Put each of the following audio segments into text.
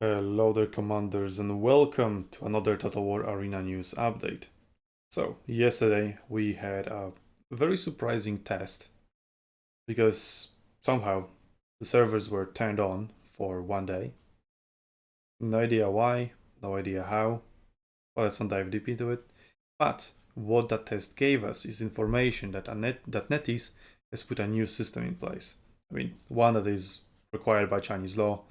Hello there, commanders, and welcome to another Total War Arena news update. So, yesterday we had a very surprising test because somehow the servers were turned on for one day. No idea why, no idea how, well, let's not dive deep into it. But what that test gave us is information that NetEase has put a new system in place. I mean, one that is required by Chinese law.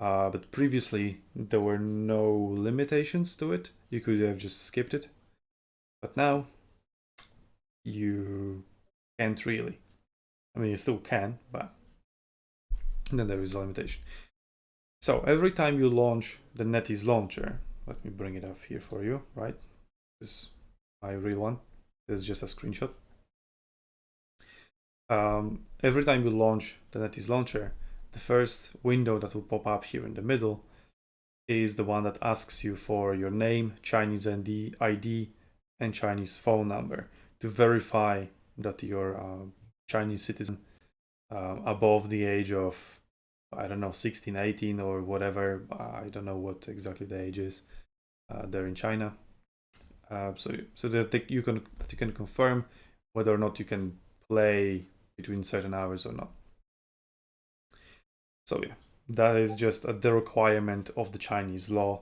But previously, there were no limitations to it. You could have just skipped it. But now, you can't really. I mean, you still can, but then there is a limitation. So every time you launch the NetEase launcher, let me bring it up here for you, right? This is my real one. This is just a screenshot. Every time you launch the NetEase launcher, the first window that will pop up here in the middle is the one that asks you for your name, Chinese ID, and Chinese phone number to verify that you're a Chinese citizen above the age of, I don't know, 16, 18 or whatever. I don't know what exactly the age is there in China. So that you can confirm whether or not you can play between certain hours or not. So yeah, that is just the requirement of the Chinese law,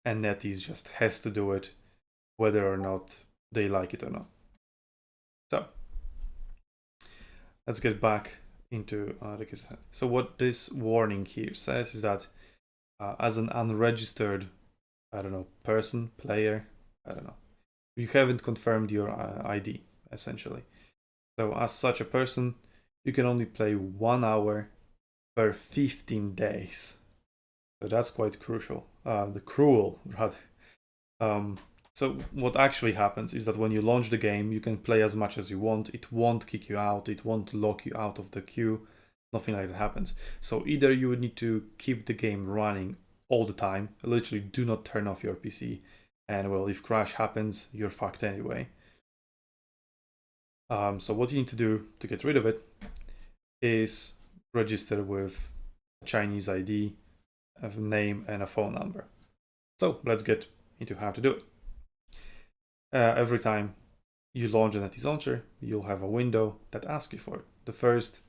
and NetEase just has to do it whether or not they like it or not. So let's get back into the case. So what this warning here says is that as an unregistered, I don't know, person, player, I don't know, you haven't confirmed your ID, essentially. So as such a person, you can only play 1 hour per 15 days. So that's quite crucial. Cruel, rather. So what actually happens is that when you launch the game, you can play as much as you want. It won't kick you out. It won't lock you out of the queue. Nothing like that happens. So either you would need to keep the game running all the time. Literally, do not turn off your PC. And well, if crash happens, you're fucked anyway. So what you need to do to get rid of it is register with a Chinese ID, a name, and a phone number. So let's get into how to do it. Every time you launch a NetEase launcher, you'll have a window that asks you for it. The first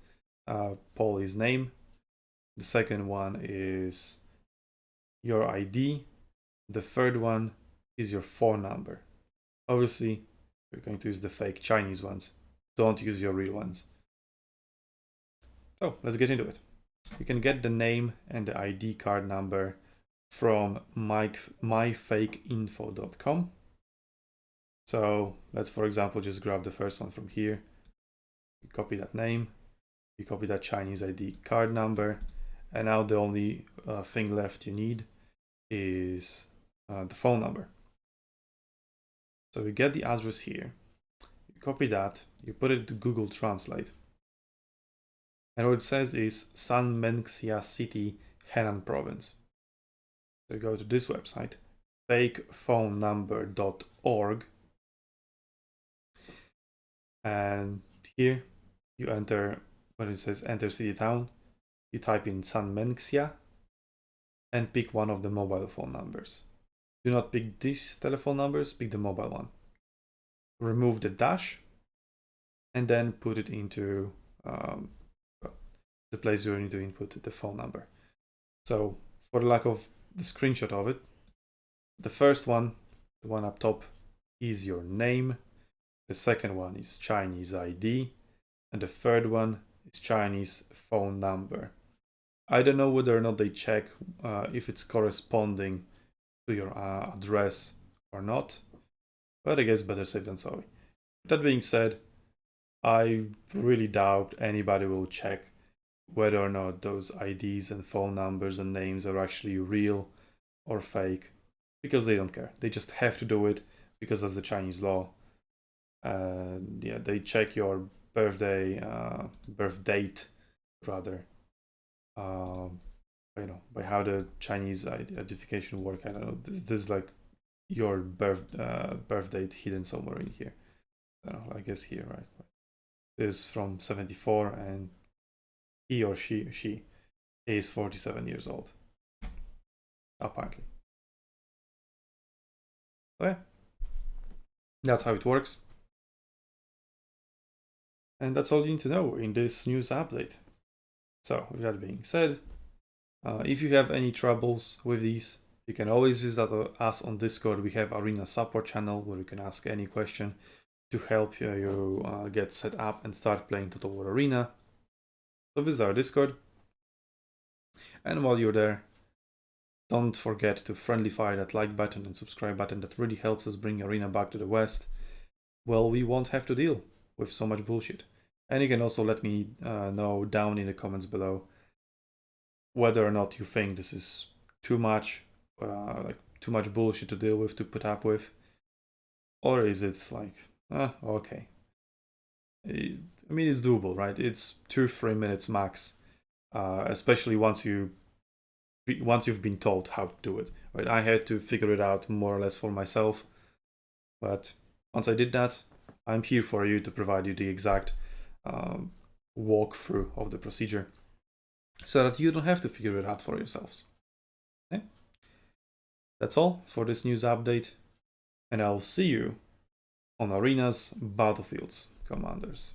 poll is name. The second one is your ID. The third one is your phone number. Obviously, you're going to use the fake Chinese ones. Don't use your real ones. So let's get into it. You can get the name and the ID card number from myfakeinfo.com. So let's, for example, just grab the first one from here. You copy that name, you copy that Chinese ID card number, and now the only thing left you need is the phone number. So you get the address here, you copy that, you put it to Google Translate, and what it says is Sanmenxia City, Henan Province. So you go to this website, fakephonenumber.org, and here you enter, when it says enter city town, you type in Sanmenxia and pick one of the mobile phone numbers. Do not pick these telephone numbers, pick the mobile one. Remove the dash and then put it into the place where you need to input the phone number. So for the lack of the screenshot of it, the first one, the one up top, is your name. The second one is Chinese ID. And the third one is Chinese phone number. I don't know whether or not they check if it's corresponding to your address or not, but I guess better safe than sorry. That being said, I really doubt anybody will check whether or not those IDs and phone numbers and names are actually real or fake, because they don't care. They just have to do it because that's the Chinese law. Yeah, they check your birth date rather, by how the Chinese identification work. I don't know. This is like your birth date hidden somewhere in here. I don't know. I guess here, right? This is from 74, and he or she is 47 years old. apparently. So yeah, that's how it works. And that's all you need to know in this news update. So with that being said, if you have any troubles with these, you can always visit us on Discord. We have Arena support channel where you can ask any question to help you get set up and start playing Total War Arena. So visit our Discord. And while you're there, don't forget to friendly fire that like button and subscribe button. That really helps us bring Arena back to the West. Well, we won't have to deal with so much bullshit. And you can also let me know down in the comments below whether or not you think this is too much, like too much bullshit to deal with, to put up with, or is it like, okay. I mean, it's doable, right? It's 2-3 minutes max, especially once you've been told how to do it. Right? I had to figure it out more or less for myself, but once I did that, I'm here for you to provide you the exact walkthrough of the procedure, so that you don't have to figure it out for yourselves. Okay? That's all for this news update, and I'll see you on Arena's battlefields, Commanders.